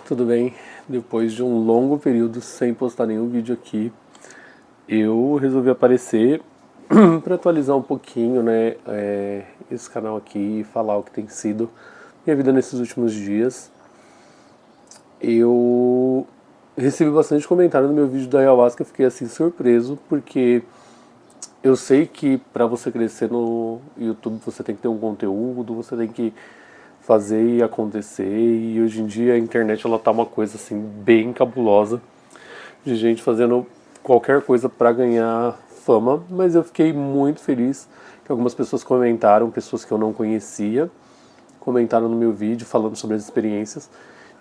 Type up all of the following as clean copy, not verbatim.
Tudo bem? Depois de um longo período sem postar nenhum vídeo aqui, eu resolvi aparecer para atualizar um pouquinho, né, esse canal aqui e falar o que tem sido minha vida nesses últimos dias. Eu recebi bastante comentário no meu vídeo da ayahuasca, fiquei assim surpreso, porque eu sei que para você crescer no YouTube você tem que ter um conteúdo, você tem que fazer e acontecer, e hoje em dia a internet ela tá uma coisa assim bem cabulosa de gente fazendo qualquer coisa para ganhar fama, mas eu fiquei muito feliz que algumas pessoas comentaram, pessoas que eu não conhecia, comentaram no meu vídeo falando sobre as experiências.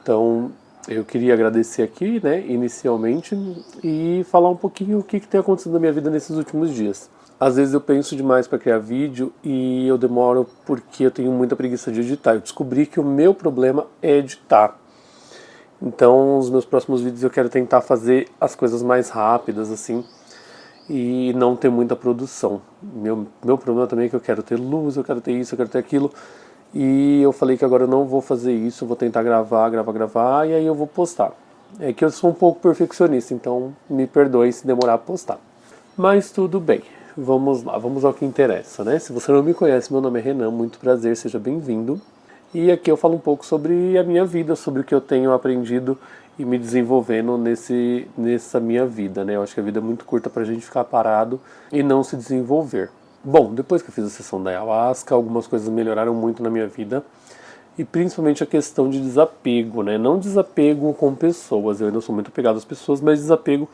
Então eu queria agradecer aqui, né, inicialmente, e falar um pouquinho o que tem acontecido na minha vida nesses últimos dias. Às vezes eu penso demais para criar vídeo e eu demoro porque eu tenho muita preguiça de editar. Eu descobri que o meu problema é editar. Então, os meus próximos vídeos eu quero tentar fazer as coisas mais rápidas, assim, e não ter muita produção. Meu problema também é que eu quero ter luz, eu quero ter isso, eu quero ter aquilo. E eu falei que agora eu não vou fazer isso, eu vou tentar gravar, e aí eu vou postar. É que eu sou um pouco perfeccionista, então me perdoe se demorar a postar. Mas tudo bem. Vamos lá, vamos ao que interessa, né? Se você não me conhece, meu nome é Renan, muito prazer, seja bem-vindo. E aqui eu falo um pouco sobre a minha vida, sobre o que eu tenho aprendido e me desenvolvendo nessa minha vida, né? Eu acho que a vida é muito curta pra gente ficar parado e não se desenvolver. Bom, depois que eu fiz a sessão da ayahuasca, algumas coisas melhoraram muito na minha vida. E principalmente a questão de desapego, né? Não desapego com pessoas, eu ainda sou muito apegado às pessoas, mas desapego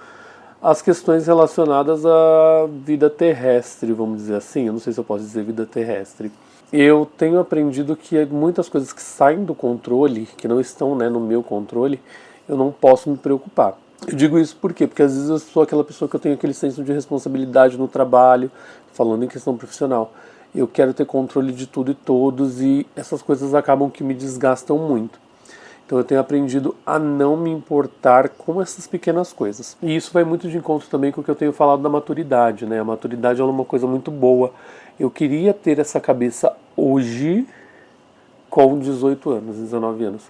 as questões relacionadas à vida terrestre, vamos dizer assim. Eu não sei se eu posso dizer vida terrestre. Eu tenho aprendido que muitas coisas que saem do controle, que não estão, né, no meu controle, eu não posso me preocupar. Eu digo isso por quê? Porque às vezes eu sou aquela pessoa que eu tenho aquele senso de responsabilidade no trabalho, falando em questão profissional. Eu quero ter controle de tudo e todos, e essas coisas acabam que me desgastam muito. Então eu tenho aprendido a não me importar com essas pequenas coisas. E isso vai muito de encontro também com o que eu tenho falado da maturidade, né? A maturidade é uma coisa muito boa. Eu queria ter essa cabeça hoje com 18 anos, 19 anos.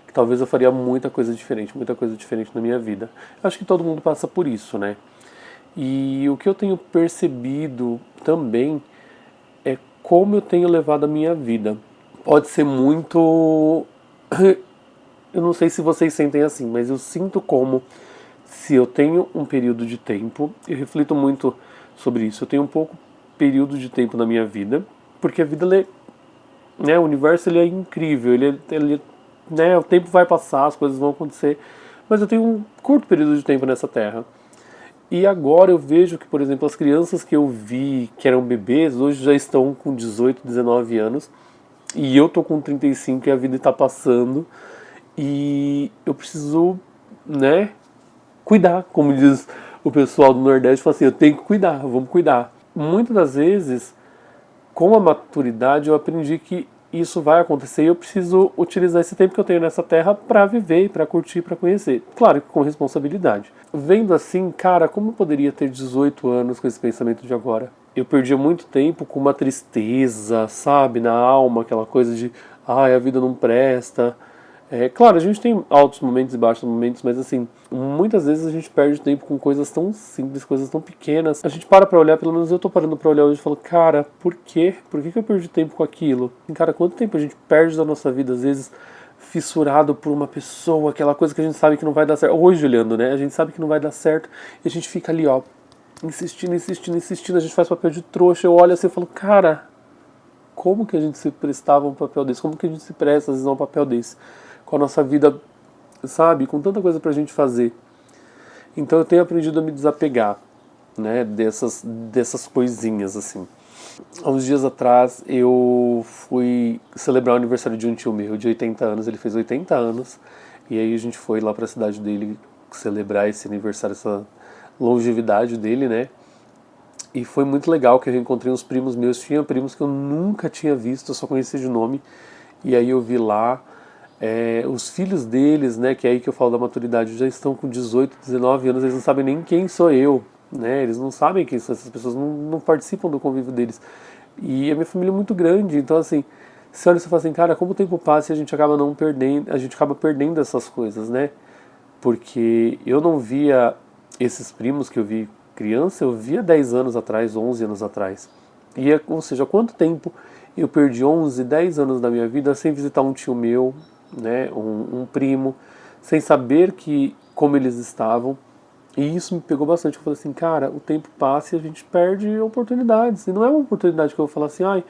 Que talvez eu faria muita coisa diferente na minha vida. Acho que todo mundo passa por isso, né? E o que eu tenho percebido também é como eu tenho levado a minha vida. Pode ser muito... Eu não sei se vocês sentem assim, mas eu sinto como se eu tenho um período de tempo, eu reflito muito sobre isso, eu tenho um pouco período de tempo na minha vida, porque a vida, né, o universo ele é incrível, né, o tempo vai passar, as coisas vão acontecer, mas eu tenho um curto período de tempo nessa terra. E agora eu vejo que, por exemplo, as crianças que eu vi que eram bebês, hoje já estão com 18, 19 anos, e eu tô com 35 e a vida está passando, e eu preciso, né, cuidar, como diz o pessoal do Nordeste, fala assim, eu tenho que cuidar, vamos cuidar. Muitas das vezes, com a maturidade, eu aprendi que isso vai acontecer e eu preciso utilizar esse tempo que eu tenho nessa terra para viver, para curtir, para conhecer. Claro que com responsabilidade. Vendo assim, cara, como eu poderia ter 18 anos com esse pensamento de agora? Eu perdia muito tempo com uma tristeza, sabe, na alma, aquela coisa de, ai, a vida não presta. Claro, a gente tem altos momentos e baixos momentos, mas assim, muitas vezes a gente perde tempo com coisas tão simples, coisas tão pequenas. A gente para pra olhar, pelo menos eu tô parando pra olhar hoje e falo, cara, por quê? Por que eu perdi tempo com aquilo? E, cara, quanto tempo a gente perde da nossa vida, às vezes, fissurado por uma pessoa, aquela coisa que a gente sabe que não vai dar certo. Hoje, olhando, né? A gente sabe que não vai dar certo e a gente fica ali, ó, insistindo, a gente faz papel de trouxa. Eu olho assim e falo, cara, como que a gente se prestava a um papel desse? Como que a gente se presta, às vezes, a um papel desse? Com a nossa vida, sabe, com tanta coisa pra gente fazer. Então eu tenho aprendido a me desapegar, né, dessas coisinhas, assim. Há uns dias atrás eu fui celebrar o aniversário de um tio meu de 80 anos, ele fez 80 anos, e aí a gente foi lá pra cidade dele celebrar esse aniversário, essa longevidade dele, né. E foi muito legal que eu reencontrei uns primos meus, tinha primos que eu nunca tinha visto, eu só conhecia de nome, e aí eu vi lá. Os filhos deles, né, que é aí que eu falo da maturidade, já estão com 18, 19 anos, eles não sabem nem quem sou eu, né, eles não sabem quem são essas pessoas, não participam do convívio deles. E a minha família é muito grande, então assim, você olha e você fala assim, cara, como o tempo passa e a gente acaba não perdendo, a gente acaba perdendo essas coisas, né? Porque eu não via esses primos que eu vi criança, eu via 10 anos atrás, 11 anos atrás. Ou seja, quanto tempo eu perdi 11, 10 anos da minha vida sem visitar um tio meu, né, um primo, sem saber como eles estavam. E isso me pegou bastante. Eu falei assim, cara, o tempo passa e a gente perde oportunidades. E não é uma oportunidade que eu vou falar assim, ai,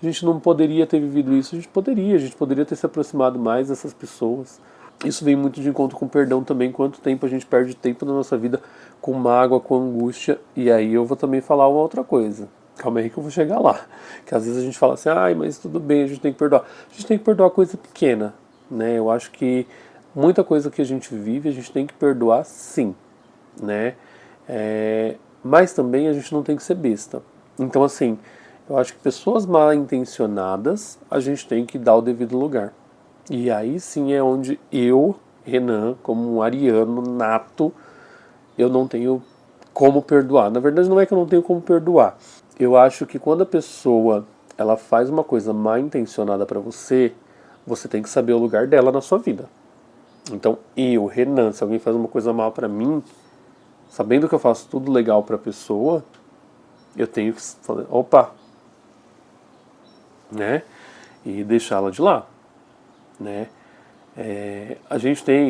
a gente não poderia ter vivido isso. A gente poderia ter se aproximado mais dessas pessoas. Isso vem muito de encontro com o perdão também, quanto tempo a gente perde tempo na nossa vida com mágoa, com angústia. E aí eu vou também falar uma outra coisa. Calma aí que eu vou chegar lá. Que às vezes a gente fala assim, ai, mas tudo bem, a gente tem que perdoar. A gente tem que perdoar coisa pequena, né? Eu acho que muita coisa que a gente vive, a gente tem que perdoar sim, né? Mas também a gente não tem que ser besta. Então assim, eu acho que pessoas mal intencionadas, a gente tem que dar o devido lugar. E aí sim é onde eu, Renan, como um ariano nato, eu não tenho como perdoar. Na verdade não é que eu não tenho como perdoar. Eu acho que quando a pessoa ela faz uma coisa mal intencionada pra você, você tem que saber o lugar dela na sua vida. Então eu, Renan, se alguém faz uma coisa mal pra mim, sabendo que eu faço tudo legal pra pessoa, eu tenho que falar, opa, né? E deixá-la de lá, né?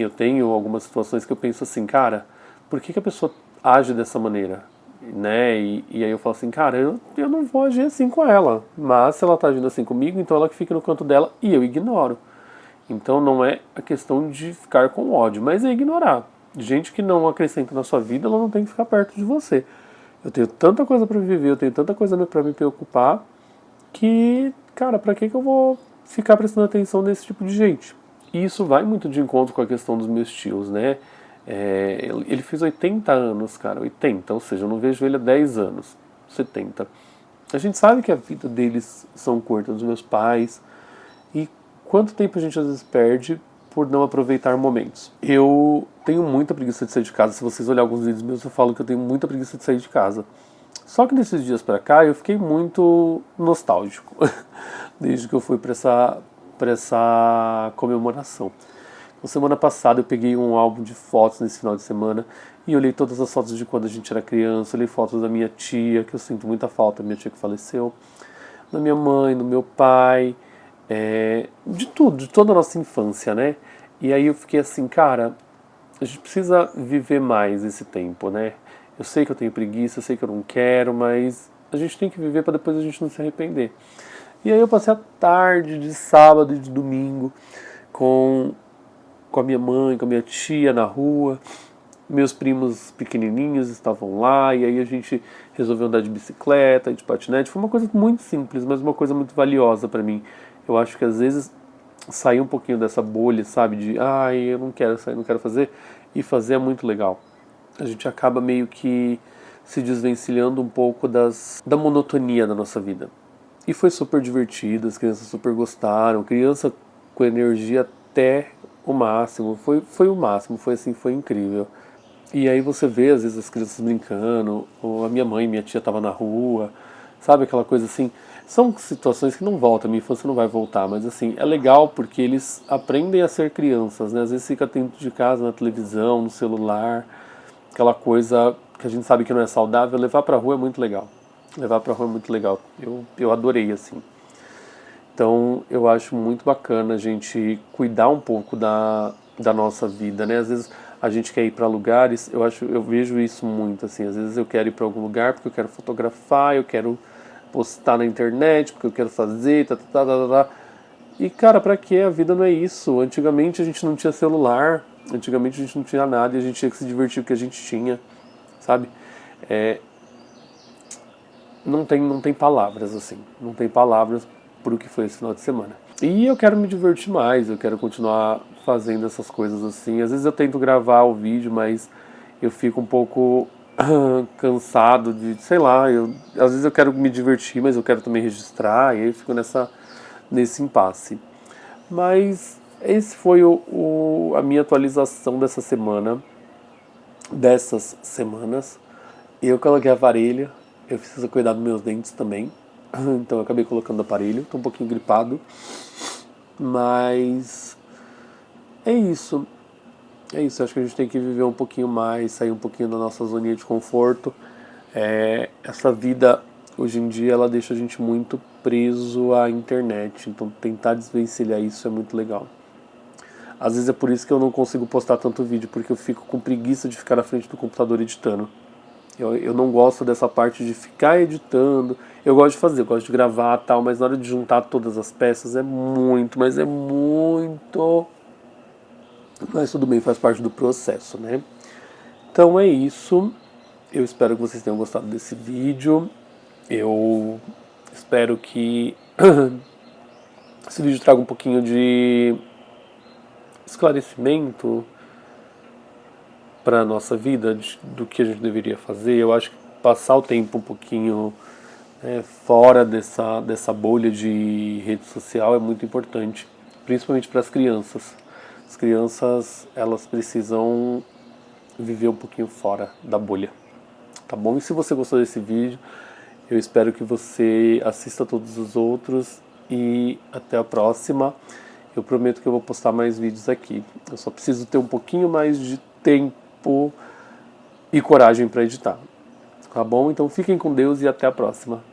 Eu tenho algumas situações que eu penso assim, cara, por que a pessoa age dessa maneira? Né? E aí eu falo assim, cara, eu não vou agir assim com ela, mas se ela tá agindo assim comigo, então ela que fica no canto dela e eu ignoro. Então não é a questão de ficar com ódio, mas é ignorar. Gente que não acrescenta na sua vida, ela não tem que ficar perto de você. Eu tenho tanta coisa pra viver, eu tenho tanta coisa pra me preocupar, que, cara, pra que eu vou ficar prestando atenção nesse tipo de gente? E isso vai muito de encontro com a questão dos meus tios, né? Ele fez 80 anos, cara, 80, ou seja, eu não vejo ele há 10 anos, 70. A gente sabe que a vida deles são curtas, dos meus pais, e quanto tempo a gente às vezes perde por não aproveitar momentos. Eu tenho muita preguiça de sair de casa, se vocês olharem alguns vídeos meus eu falo que eu tenho muita preguiça de sair de casa. Só que nesses dias pra cá eu fiquei muito nostálgico, desde que eu fui pra essa comemoração. Na semana passada eu peguei um álbum de fotos nesse final de semana e olhei todas as fotos de quando a gente era criança, olhei fotos da minha tia, que eu sinto muita falta, minha tia que faleceu, da minha mãe, do meu pai, de tudo, de toda a nossa infância, né? E aí eu fiquei assim, cara, a gente precisa viver mais esse tempo, né? Eu sei que eu tenho preguiça, eu sei que eu não quero, mas a gente tem que viver para depois a gente não se arrepender. E aí eu passei a tarde de sábado e de domingo com a minha mãe, com a minha tia na rua. Meus primos pequenininhos estavam lá e aí a gente resolveu andar de bicicleta, de patinete. Foi uma coisa muito simples, mas uma coisa muito valiosa para mim. Eu acho que às vezes sair um pouquinho dessa bolha, sabe, de ai, eu não quero sair, não quero fazer, e fazer é muito legal. A gente acaba meio que se desvencilhando um pouco da monotonia da nossa vida. E foi super divertido, as crianças super gostaram, criança com energia até o máximo, foi o máximo, foi assim, foi incrível. E aí você vê às vezes as crianças brincando, ou a minha mãe, minha tia tava na rua, sabe aquela coisa assim. São situações que não voltam, a minha infância não vai voltar, mas assim, é legal porque eles aprendem a ser crianças, né? Às vezes fica dentro de casa, na televisão, no celular, aquela coisa que a gente sabe que não é saudável, levar pra rua é muito legal. Levar pra rua é muito legal. Eu adorei, assim. Então, eu acho muito bacana a gente cuidar um pouco da nossa vida, né? Às vezes a gente quer ir para lugares, eu vejo isso muito, assim. Às vezes eu quero ir para algum lugar porque eu quero fotografar, eu quero postar na internet, porque eu quero fazer, tá. E, cara, pra quê? A vida não é isso. Antigamente a gente não tinha celular, antigamente a gente não tinha nada e a gente tinha que se divertir com o que a gente tinha, sabe? Não tem palavras, assim. Não tem palavras pro que foi esse final de semana. E eu quero me divertir mais, eu quero continuar fazendo essas coisas assim. Às vezes eu tento gravar o vídeo, mas eu fico um pouco cansado de, sei lá, às vezes eu quero me divertir, mas eu quero também registrar, e aí eu fico nesse impasse. Mas esse foi a minha atualização dessas semanas. Eu coloquei a varilha, eu preciso cuidar dos meus dentes também, então eu acabei colocando o aparelho, estou um pouquinho gripado, mas é isso. É isso, acho que a gente tem que viver um pouquinho mais, sair um pouquinho da nossa zoninha de conforto. Essa vida, hoje em dia, ela deixa a gente muito preso à internet, então tentar desvencilhar isso é muito legal. Às vezes é por isso que eu não consigo postar tanto vídeo, porque eu fico com preguiça de ficar na frente do computador editando. Eu não gosto dessa parte de ficar editando. Eu gosto de fazer, eu gosto de gravar e tal, mas na hora de juntar todas as peças é muito, mas é muito. Mas tudo bem, faz parte do processo, né? Então é isso. Eu espero que vocês tenham gostado desse vídeo. Eu espero que esse vídeo traga um pouquinho de esclarecimento para a nossa vida, do que a gente deveria fazer. Eu acho que passar o tempo um pouquinho fora dessa bolha de rede social é muito importante, principalmente para as crianças. As crianças, elas precisam viver um pouquinho fora da bolha, tá bom? E se você gostou desse vídeo, eu espero que você assista todos os outros e até a próxima. Eu prometo que eu vou postar mais vídeos aqui. Eu só preciso ter um pouquinho mais de tempo e coragem para editar. Tá bom? Então fiquem com Deus e até a próxima.